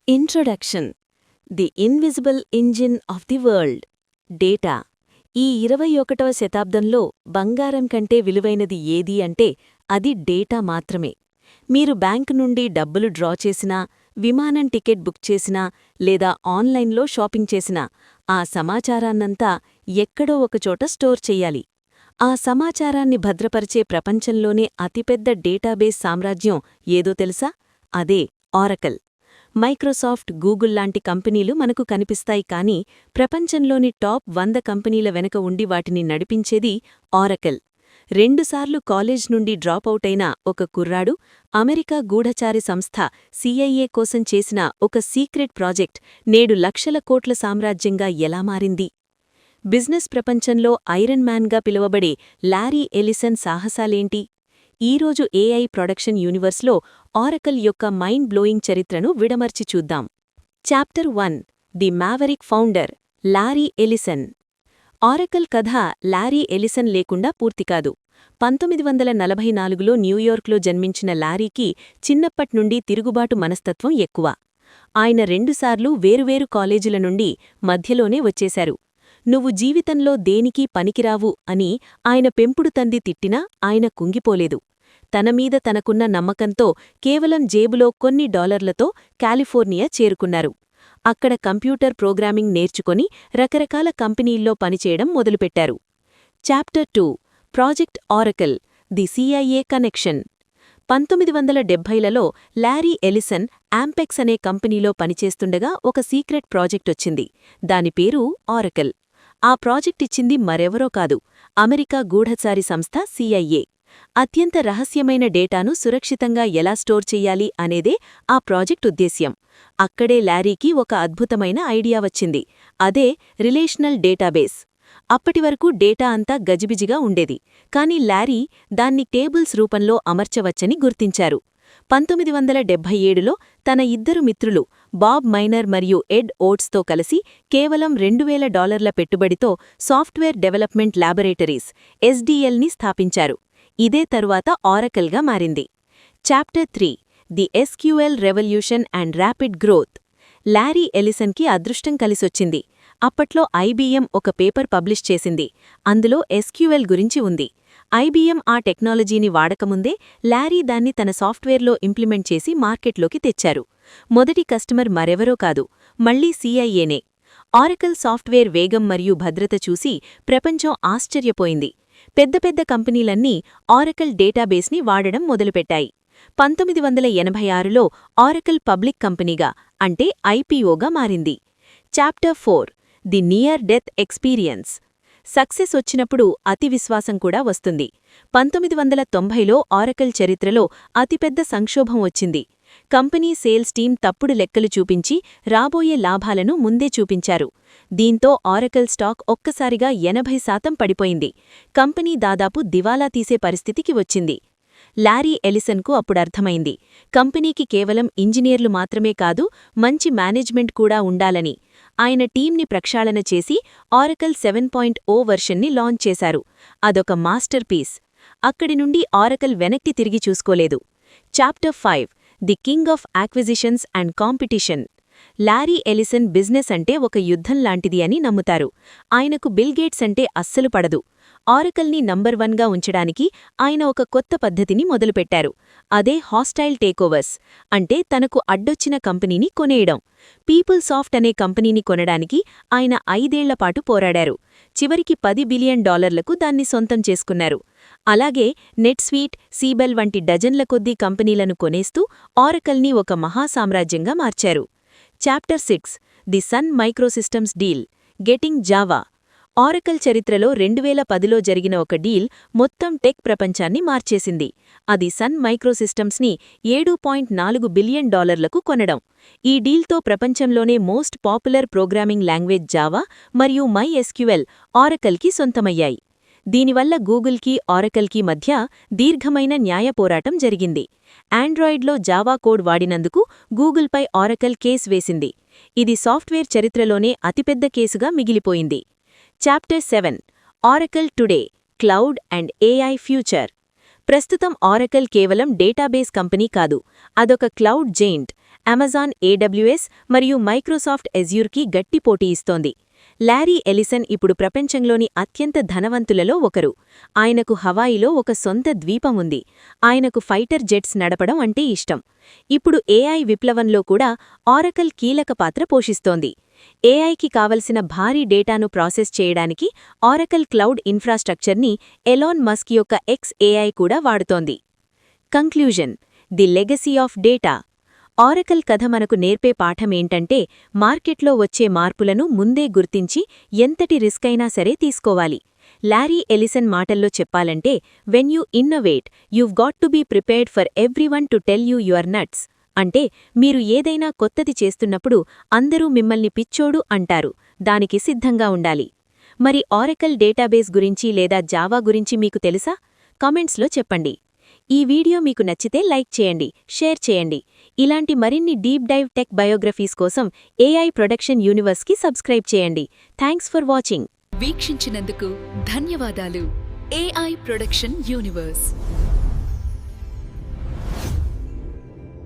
Introduction the invisible engine of the world data. ఈ 21వ శతాబ్దంలో బంగారం కంటే విలువైనది ఏదీ అంటే అది డేటా మాత్రమే. మీరు బ్యాంకు నుండి డబ్బులు డ్రా చేసినా, విమానం టికెట్ బుక్ చేసినా లేదా ఆన్లైన్లో షాపింగ్ చేసినా ఆ సమాచారాన్నంతా ఎక్కడో ఒకచోట స్టోర్ చెయ్యాలి. ఆ సమాచారాన్ని భద్రపరిచే ప్రపంచంలోనే అతిపెద్ద డేటాబేస్ సామ్రాజ్యం ఏదో తెలుసా? అదే ఆరకల్. మైక్రోసాఫ్ట్, గూగుల్ లాంటి కంపెనీలు మనకు కనిపిస్తాయి, కానీ ప్రపంచంలోని టాప్ 100 కంపెనీల వెనక ఉండి వాటిని నడిపించేది ఆరకల్. 2 సార్లు కాలేజ్ నుండి డ్రాపౌట్ అయిన ఒక కుర్రాడు అమెరికా గూఢచారి సంస్థ CIA కోసం చేసిన ఒక సీక్రెట్ ప్రాజెక్ట్ నేడు లక్షల కోట్ల సామ్రాజ్యంగా ఎలా మారింది? బిజినెస్ ప్రపంచంలో ఐరన్ మ్యాన్గా పిలువబడే లారీ ఎలిసన్ సాహసాలేంటి? ఈరోజు AI ప్రొడక్షన్ యూనివర్స్లో ఆరకల్ యొక్క మైండ్ బ్లోయింగ్ చరిత్రను విడమర్చి చూద్దాం. Chapter 1 the maverick founder Larry Ellison. Oracle కథ లారీ ఎలిసన్ లేకుండా పూర్తికాదు. 1944లో న్యూయార్క్లో జన్మించిన లారీకి చిన్నప్పట్నుండి తిరుగుబాటు మనస్తత్వం ఎక్కువ. ఆయన 2 సార్లు వేరువేరు కాలేజీల నుండి మధ్యలోనే వచ్చేశారు. నువ్వు జీవితంలో దేనికీ పనికిరావు అని ఆయన పెంపుడు తండ్రి తిట్టినా ఆయన కుంగిపోలేదు. తనమీద తనకున్న నమ్మకంతో కేవలం జేబులో కొన్ని డాలర్లతో కాలిఫోర్నియా చేరుకున్నారు. అక్కడ కంప్యూటర్ ప్రోగ్రామింగ్ నేర్చుకొని రకరకాల కంపెనీల్లో పనిచేయడం మొదలుపెట్టారు. Chapter 2 project Oracle the CIA connection. 1970లలో లారీ ఎలిసన్ యాంపెక్స్ అనే కంపెనీలో పనిచేస్తుండగా ఒక సీక్రెట్ ప్రాజెక్టొచ్చింది. దాని పేరు ఆరకల్. ఆ ప్రాజెక్టిచ్చింది మరెవరో కాదు, అమెరికా గూఢచారి సంస్థ CIA. అత్యంత రహస్యమైన డేటాను సురక్షితంగా ఎలా స్టోర్ చెయ్యాలి అనేదే ఆ ప్రాజెక్ట్ ఉద్దేశ్యం. అక్కడే లారీకి ఒక అద్భుతమైన ఐడియా వచ్చింది. అదే రిలేషనల్ డేటాబేస్. అప్పటివరకు డేటా అంతా గజిబిజిగా ఉండేది, కానీ లారీ దాన్ని టేబుల్స్ రూపంలో అమర్చవచ్చని గుర్తించారు. 1977లో తన ఇద్దరు మిత్రులు బాబ్ మైనర్ మరియు ఎడ్ ఓట్స్తో కలిసి కేవలం $2000 పెట్టుబడితో సాఫ్ట్వేర్ డెవలప్మెంట్ ల్యాబొరేటరీస్ SDLని స్థాపించారు. ఇదే తరువాత ఆరకల్గా మారింది. Chapter 3 the SQL revolution and rapid growth. Larry ఎలిసన్కి అదృష్టం కలిసొచ్చింది. అప్పట్లో IBM ఒక పేపర్ పబ్లిష్ చేసింది. అందులో SQL గురించి ఉంది. IBM ఆ టెక్నాలజీని వాడకముందే లారీ దాన్ని తన సాఫ్ట్వేర్లో ఇంప్లిమెంట్ చేసి మార్కెట్లోకి తెచ్చారు. మొదటి కస్టమర్ మరెవరో కాదు, మళ్లీ CIAనే. ఆరకల్ సాఫ్ట్వేర్ వేగం మరియు భద్రత చూసి ప్రపంచం ఆశ్చర్యపోయింది. పెద్ద పెద్ద కంపెనీలన్నీ ఆరకల్ డేటాబేస్ని వాడడం మొదలుపెట్టాయి. 1986లో ఆరకల్ పబ్లిక్ కంపెనీగా, అంటే IPOగా మారింది. Chapter 4 the near death experience. Success వచ్చినప్పుడు అతి విశ్వాసం కూడా వస్తుంది. 1990లో ఆరకల్ చరిత్రలో అతిపెద్ద సంక్షోభం వచ్చింది. కంపెనీ సేల్స్ టీం తప్పుడు లెక్కలు చూపించి రాబోయే లాభాలను ముందే చూపించారు. దీంతో ఆరకల్ స్టాక్ ఒక్కసారిగా 80% పడిపోయింది. కంపెనీ దాదాపు దివాలా తీసే పరిస్థితికి వచ్చింది. లారీ ఎలిసన్కు అప్పుడర్థమైంది, కంపెనీకి కేవలం ఇంజనీర్లు మాత్రమే కాదు, మంచి మేనేజ్మెంట్ కూడా ఉండాలని. ఆయన టీంని ప్రక్షాళన చేసి ఆరకల్ 7.0 వెర్షన్ని లాంచ్ చేశారు. అదొక మాస్టర్ పీస్. అక్కడి నుండి ఆరకల్ వెనక్కి తిరిగి చూసుకోలేదు. Chapter 5 the king of acquisitions and competition. Larry Ellison business అంటే ఒక యుద్ధం లాంటిది అని నమ్ముతారు. ఆయనకు బిల్ గేట్స్ అంటే అస్సలు పడదు. ఆరకల్ని నంబర్ 1గా ఉంచడానికి ఆయన ఒక కొత్త పద్ధతిని మొదలుపెట్టారు. అదే హాస్టైల్ టేకోవర్స్, అంటే తనకు అడ్డొచ్చిన కంపెనీని కొనేయడం. పీపుల్సాఫ్ట్ అనే కంపెనీని కొనడానికి ఆయన 5 ఏళ్లపాటు పోరాడారు. చివరికి $10 బిలియన్ దాన్ని సొంతం చేసుకున్నారు. అలాగే నెట్స్వీట్, సీబెల్ వంటి డజన్ల కొద్దీ కంపెనీలను కొనేస్తూ ఆరకల్ని ఒక మహాసామ్రాజ్యంగా మార్చారు. Chapter 6 the Sun Microsystems deal getting Java. Oracle చరిత్రలో 2010లో జరిగిన ఒక డీల్ మొత్తం టెక్ ప్రపంచాన్ని మార్చేసింది. అది సన్ మైక్రోసిస్టమ్స్ని $7.4 బిలియన్ కొనడం. ఈ డీల్తో ప్రపంచంలోనే most popular programming language Java మరియు MySQL ఆరకల్కి సొంతమయ్యాయి. దీనివల్ల గూగుల్కి ఆరకల్కి మధ్య దీర్ఘమైన న్యాయ పోరాటం జరిగింది. ఆండ్రాయిడ్లో జావా కోడ్ వాడినందుకు గూగుల్పై ఆరకల్ కేస్ వేసింది. ఇది సాఫ్ట్వేర్ చరిత్రలోనే అతిపెద్ద కేసుగా మిగిలిపోయింది. Chapter 7 oracle today cloud and AI future. ప్రస్తుతం ఆరకల్ కేవలం డేటాబేస్ కంపెనీ కాదు, అదొక క్లౌడ్ జెయింట్. అమెజాన్ AWS మరియు మైక్రోసాఫ్ట్ అజ్యూర్కి గట్టి పోటీ ఇస్తోంది. లారీ ఎలిసన్ ఇప్పుడు ప్రపంచంలోని అత్యంత ధనవంతులలో ఒకరు. ఆయనకు హవాయిలో ఒక సొంత ద్వీపం ఉంది. ఆయనకు ఫైటర్ జెట్స్ నడపడం అంటే ఇష్టం. ఇప్పుడు AI విప్లవంలో కూడా ఆరకల్ కీలక పాత్ర పోషిస్తోంది. AIకి కావలసిన భారీ డేటాను ప్రాసెస్ చేయడానికి ఆరకల్ క్లౌడ్ ఇన్ఫ్రాస్ట్రక్చర్ని ఎలాన్ మస్క్ యొక్క XAI కూడా వాడుతోంది. Conclusion: the legacy of data. Oracle కథ మనకు నేర్పే పాఠమేంటంటే, మార్కెట్లో వచ్చే మార్పులను ముందే గుర్తించి ఎంతటి రిస్కైనా సరే తీసుకోవాలి. లారీ ఎలిసన్ మాటల్లో చెప్పాలంటే, when you innovate, you've got to be prepared for everyone to tell you you're nuts. అంటే మీరు ఏదైనా కొత్తది చేస్తున్నప్పుడు అందరూ మిమ్మల్ని పిచ్చోడు అంటారు, దానికి సిద్ధంగా ఉండాలి. మరి ఆరకల్ డేటాబేస్ గురించి లేదా జావా గురించి మీకు తెలుసా? కామెంట్స్లో చెప్పండి. ఈ వీడియో మీకు నచ్చితే లైక్ చేయండి, షేర్ చేయండి. ఇలాంటి మరిన్ని డీప్ డైవ్ టెక్ బయోగ్రఫీస్ కోసం AI ప్రొడక్షన్ యూనివర్స్కి సబ్స్క్రైబ్ చేయండి. Thanks for watching. వీక్షించినందుకు ధన్యవాదాలు. AI production universe.